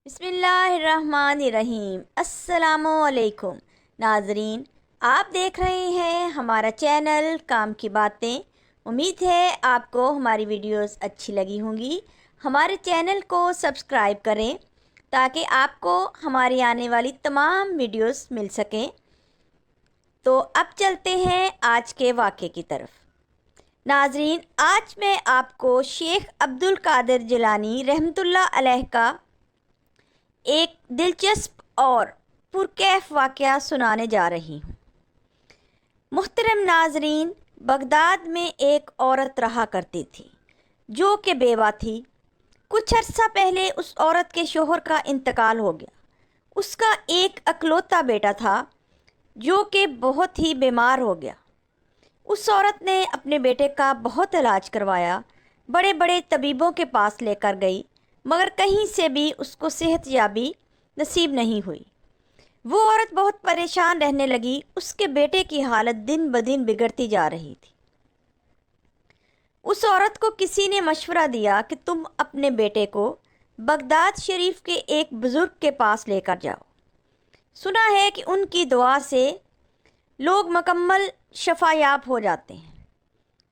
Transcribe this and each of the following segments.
بسم اللہ الرحمن الرحیم۔ السلام علیکم ناظرین، آپ دیکھ رہے ہیں ہمارا چینل کام کی باتیں۔ امید ہے آپ کو ہماری ویڈیوز اچھی لگی ہوں گی۔ ہمارے چینل کو سبسکرائب کریں تاکہ آپ کو ہماری آنے والی تمام ویڈیوز مل سکیں۔ تو اب چلتے ہیں آج کے واقعے کی طرف۔ ناظرین، آج میں آپ کو شیخ عبد القادر جیلانی رحمۃ اللہ علیہ کا ایک دلچسپ اور پرکیف واقعہ سنانے جا رہی ہوں۔ محترم ناظرین، بغداد میں ایک عورت رہا کرتی تھی جو کہ بیوہ تھی۔ کچھ عرصہ پہلے اس عورت کے شوہر کا انتقال ہو گیا۔ اس کا ایک اکلوتا بیٹا تھا جو کہ بہت ہی بیمار ہو گیا۔ اس عورت نے اپنے بیٹے کا بہت علاج کروایا، بڑے بڑے طبیبوں کے پاس لے کر گئی، مگر کہیں سے بھی اس کو صحت یابی نصیب نہیں ہوئی۔ وہ عورت بہت پریشان رہنے لگی۔ اس کے بیٹے کی حالت دن بدن بگڑتی جا رہی تھی۔ اس عورت کو کسی نے مشورہ دیا کہ تم اپنے بیٹے کو بغداد شریف کے ایک بزرگ کے پاس لے کر جاؤ۔ سنا ہے کہ ان کی دعا سے لوگ مکمل شفا یاب ہو جاتے ہیں۔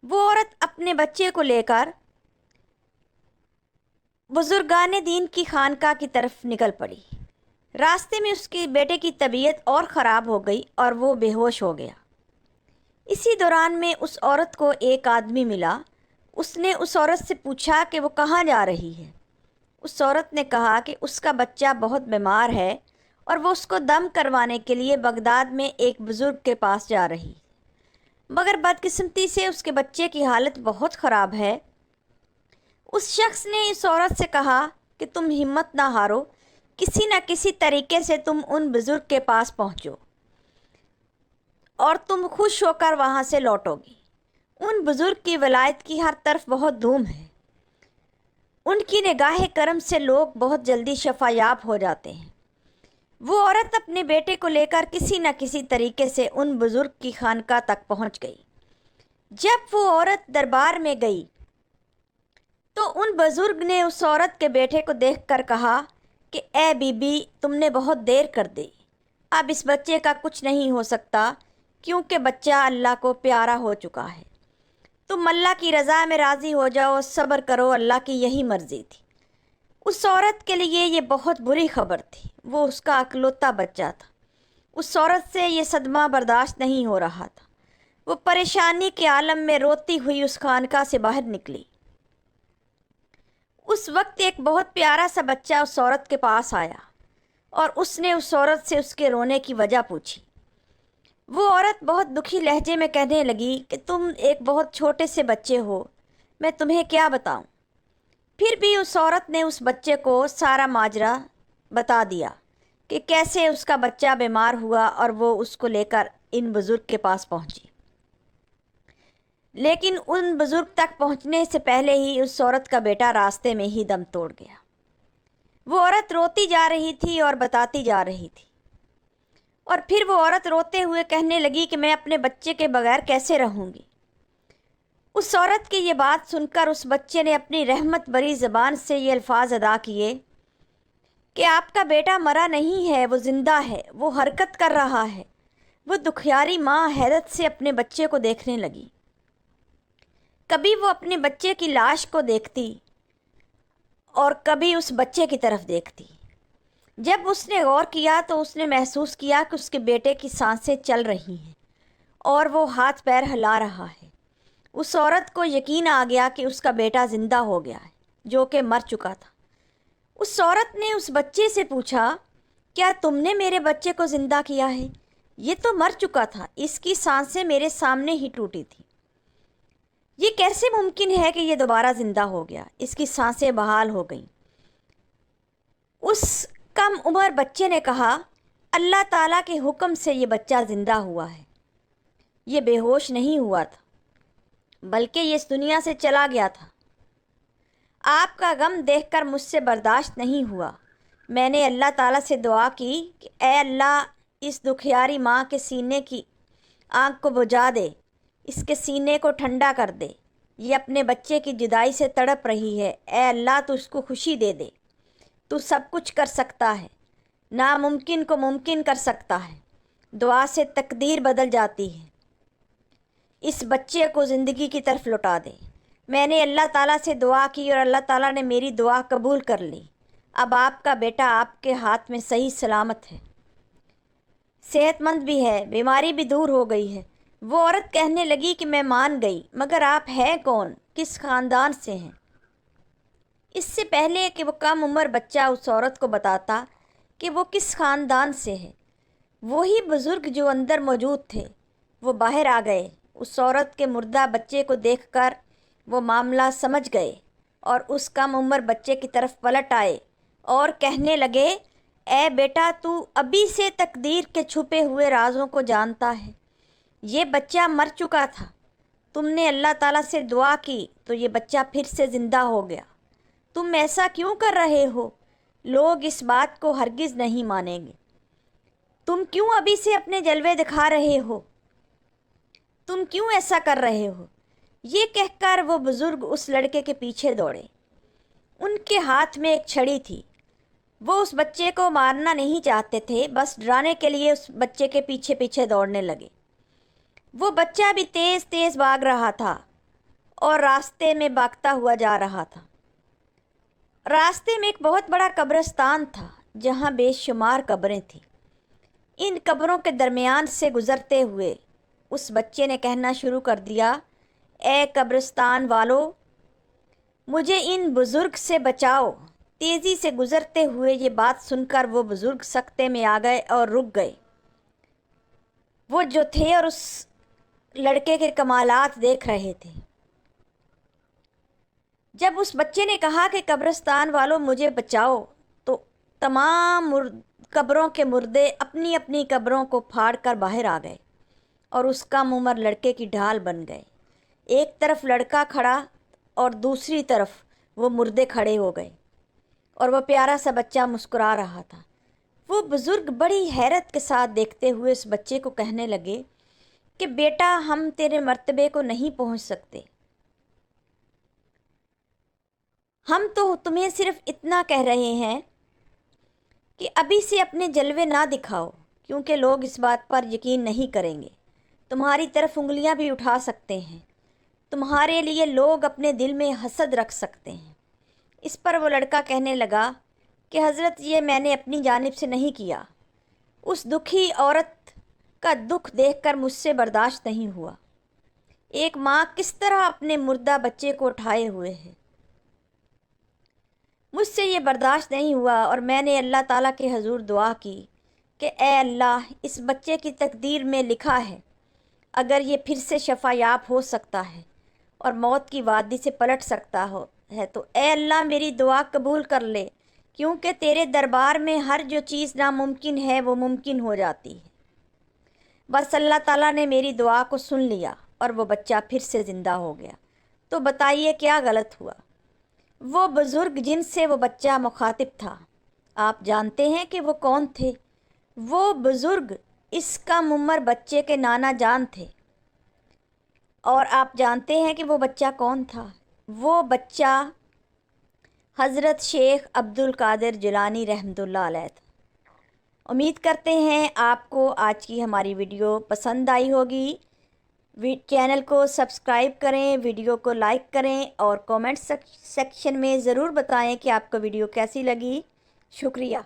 وہ عورت اپنے بچے کو لے کر بزرگان دین کی خانقاہ کی طرف نکل پڑی۔ راستے میں اس کے بیٹے کی طبیعت اور خراب ہو گئی اور وہ بے ہوش ہو گیا۔ اسی دوران میں اس عورت کو ایک آدمی ملا۔ اس نے اس عورت سے پوچھا کہ وہ کہاں جا رہی ہے۔ اس عورت نے کہا کہ اس کا بچہ بہت بیمار ہے اور وہ اس کو دم کروانے کے لیے بغداد میں ایک بزرگ کے پاس جا رہی ہے، مگر بدقسمتی سے اس کے بچے کی حالت بہت خراب ہے۔ اس شخص نے اس عورت سے کہا کہ تم ہمت نہ ہارو، کسی نہ کسی طریقے سے تم ان بزرگ کے پاس پہنچو اور تم خوش ہو کر وہاں سے لوٹو گی۔ ان بزرگ کی ولایت کی ہر طرف بہت دھوم ہے۔ ان کی نگاہ کرم سے لوگ بہت جلدی شفا یاب ہو جاتے ہیں۔ وہ عورت اپنے بیٹے کو لے کر کسی نہ کسی طریقے سے ان بزرگ کی خانقاہ تک پہنچ گئی۔ جب وہ عورت دربار میں گئی تو ان بزرگ نے اس عورت کے بیٹے کو دیکھ کر کہا کہ اے بی بی، تم نے بہت دیر کر دی۔ اب اس بچے کا کچھ نہیں ہو سکتا کیونکہ بچہ اللہ کو پیارا ہو چکا ہے۔ تم اللہ کی رضا میں راضی ہو جاؤ، صبر کرو، اللہ کی یہی مرضی تھی۔ اس عورت کے لیے یہ بہت بری خبر تھی۔ وہ اس کا اکلوتا بچہ تھا۔ اس عورت سے یہ صدمہ برداشت نہیں ہو رہا تھا۔ وہ پریشانی کے عالم میں روتی ہوئی اس خانقاہ سے باہر نکلی۔ اس وقت ایک بہت پیارا سا بچہ اس عورت کے پاس آیا اور اس نے اس عورت سے اس کے رونے کی وجہ پوچھی۔ وہ عورت بہت دکھی لہجے میں کہنے لگی کہ تم ایک بہت چھوٹے سے بچے ہو، میں تمہیں کیا بتاؤں۔ پھر بھی اس عورت نے اس بچے کو سارا ماجرا بتا دیا کہ کیسے اس کا بچہ بیمار ہوا اور وہ اس کو لے کر ان بزرگ کے پاس پہنچی۔ لیکن ان بزرگ تک پہنچنے سے پہلے ہی اس عورت کا بیٹا راستے میں ہی دم توڑ گیا۔ وہ عورت روتی جا رہی تھی اور بتاتی جا رہی تھی، اور پھر وہ عورت روتے ہوئے کہنے لگی کہ میں اپنے بچے کے بغیر کیسے رہوں گی۔ اس عورت کی یہ بات سن کر اس بچے نے اپنی رحمت بری زبان سے یہ الفاظ ادا کیے کہ آپ کا بیٹا مرا نہیں ہے، وہ زندہ ہے، وہ حرکت کر رہا ہے۔ وہ دکھیاری ماں حیرت سے اپنے بچے کو دیکھنے لگی۔ کبھی وہ اپنے بچے کی لاش کو دیکھتی اور کبھی اس بچے کی طرف دیکھتی۔ جب اس نے غور کیا تو اس نے محسوس کیا کہ اس کے بیٹے کی سانسیں چل رہی ہیں اور وہ ہاتھ پیر ہلا رہا ہے۔ اس عورت کو یقین آ گیا کہ اس کا بیٹا زندہ ہو گیا ہے جو کہ مر چکا تھا۔ اس عورت نے اس بچے سے پوچھا، کیا تم نے میرے بچے کو زندہ کیا ہے؟ یہ تو مر چکا تھا، اس کی سانسیں میرے سامنے ہی ٹوٹی تھی۔ یہ کیسے ممکن ہے کہ یہ دوبارہ زندہ ہو گیا؟ اس کی سانسیں بحال ہو گئیں۔ اس کم عمر بچے نے کہا، اللہ تعالیٰ کے حکم سے یہ بچہ زندہ ہوا ہے۔ یہ بے ہوش نہیں ہوا تھا بلکہ یہ اس دنیا سے چلا گیا تھا۔ آپ کا غم دیکھ کر مجھ سے برداشت نہیں ہوا۔ میں نے اللہ تعالیٰ سے دعا کی کہ اے اللہ، اس دکھیاری ماں کے سینے کی آنکھ کو بجھا دے، اس کے سینے کو ٹھنڈا کر دے۔ یہ اپنے بچے کی جدائی سے تڑپ رہی ہے، اے اللہ تو اس کو خوشی دے دے۔ تو سب کچھ کر سکتا ہے، ناممکن کو ممکن کر سکتا ہے، دعا سے تقدیر بدل جاتی ہے۔ اس بچے کو زندگی کی طرف لوٹا دے۔ میں نے اللہ تعالیٰ سے دعا کی اور اللہ تعالیٰ نے میری دعا قبول کر لی۔ اب آپ کا بیٹا آپ کے ہاتھ میں صحیح سلامت ہے، صحت مند بھی ہے، بیماری بھی دور ہو گئی ہے۔ وہ عورت کہنے لگی کہ میں مان گئی، مگر آپ ہیں کون، کس خاندان سے ہیں؟ اس سے پہلے کہ وہ کم عمر بچہ اس عورت کو بتاتا کہ وہ کس خاندان سے ہے، وہی بزرگ جو اندر موجود تھے وہ باہر آ گئے۔ اس عورت کے مردہ بچے کو دیکھ کر وہ معاملہ سمجھ گئے اور اس کم عمر بچے کی طرف پلٹ آئے اور کہنے لگے، اے بیٹا، تو ابھی سے تقدیر کے چھپے ہوئے رازوں کو جانتا ہے۔ یہ بچہ مر چکا تھا، تم نے اللہ تعالیٰ سے دعا کی تو یہ بچہ پھر سے زندہ ہو گیا۔ تم ایسا کیوں کر رہے ہو؟ لوگ اس بات کو ہرگز نہیں مانیں گے۔ تم کیوں ابھی سے اپنے جلوے دکھا رہے ہو؟ تم کیوں ایسا کر رہے ہو؟ یہ کہہ کر وہ بزرگ اس لڑکے کے پیچھے دوڑے۔ ان کے ہاتھ میں ایک چھڑی تھی۔ وہ اس بچے کو مارنا نہیں چاہتے تھے، بس ڈرانے کے لیے اس بچے کے پیچھے پیچھے دوڑنے لگے۔ وہ بچہ بھی تیز تیز بھاگ رہا تھا اور راستے میں بھاگتا ہوا جا رہا تھا۔ راستے میں ایک بہت بڑا قبرستان تھا جہاں بے شمار قبریں تھیں۔ ان قبروں کے درمیان سے گزرتے ہوئے اس بچے نے کہنا شروع کر دیا، اے قبرستان والو، مجھے ان بزرگ سے بچاؤ۔ تیزی سے گزرتے ہوئے یہ بات سن کر وہ بزرگ سکتے میں آ گئے اور رک گئے۔ وہ جو تھے اور اس لڑکے کے کمالات دیکھ رہے تھے۔ جب اس بچے نے کہا کہ قبرستان والوں مجھے بچاؤ، تو تمام قبروں کے مردے اپنی اپنی قبروں کو پھاڑ کر باہر آ گئے اور اس کم عمر لڑکے کی ڈھال بن گئے۔ ایک طرف لڑکا کھڑا اور دوسری طرف وہ مردے کھڑے ہو گئے اور وہ پیارا سا بچہ مسکرا رہا تھا۔ وہ بزرگ بڑی حیرت کے ساتھ دیکھتے ہوئے اس بچے کو کہنے لگے کہ بیٹا، ہم تیرے مرتبے کو نہیں پہنچ سکتے۔ ہم تو تمہیں صرف اتنا کہہ رہے ہیں کہ ابھی سے اپنے جلوے نہ دکھاؤ، کیونکہ لوگ اس بات پر یقین نہیں کریں گے، تمہاری طرف انگلیاں بھی اٹھا سکتے ہیں، تمہارے لیے لوگ اپنے دل میں حسد رکھ سکتے ہیں۔ اس پر وہ لڑکا کہنے لگا کہ حضرت، یہ میں نے اپنی جانب سے نہیں کیا۔ اس دکھی عورت کا دکھ دیکھ کر مجھ سے برداشت نہیں ہوا۔ ایک ماں کس طرح اپنے مردہ بچے کو اٹھائے ہوئے ہے، مجھ سے یہ برداشت نہیں ہوا اور میں نے اللہ تعالیٰ کے حضور دعا کی کہ اے اللہ، اس بچے کی تقدیر میں لکھا ہے، اگر یہ پھر سے شفا یاب ہو سکتا ہے اور موت کی وادی سے پلٹ سکتا ہے تو اے اللہ میری دعا قبول کر لے، کیونکہ تیرے دربار میں ہر جو چیز ناممکن ہے وہ ممکن ہو جاتی ہے۔ بس اللہ تعالیٰ نے میری دعا کو سن لیا اور وہ بچہ پھر سے زندہ ہو گیا۔ تو بتائیے کیا غلط ہوا؟ وہ بزرگ جن سے وہ بچہ مخاطب تھا، آپ جانتے ہیں کہ وہ کون تھے؟ وہ بزرگ اس کم عمر بچے کے نانا جان تھے۔ اور آپ جانتے ہیں کہ وہ بچہ کون تھا؟ وہ بچہ حضرت شیخ عبد القادر جیلانی رحمۃ اللہ علیہ تھا۔ امید کرتے ہیں آپ کو آج کی ہماری ویڈیو پسند آئی ہوگی۔ چینل کو سبسکرائب کریں، ویڈیو کو لائک کریں اور کومنٹ سیکشن میں ضرور بتائیں کہ آپ کو ویڈیو کیسی لگی۔ شکریہ۔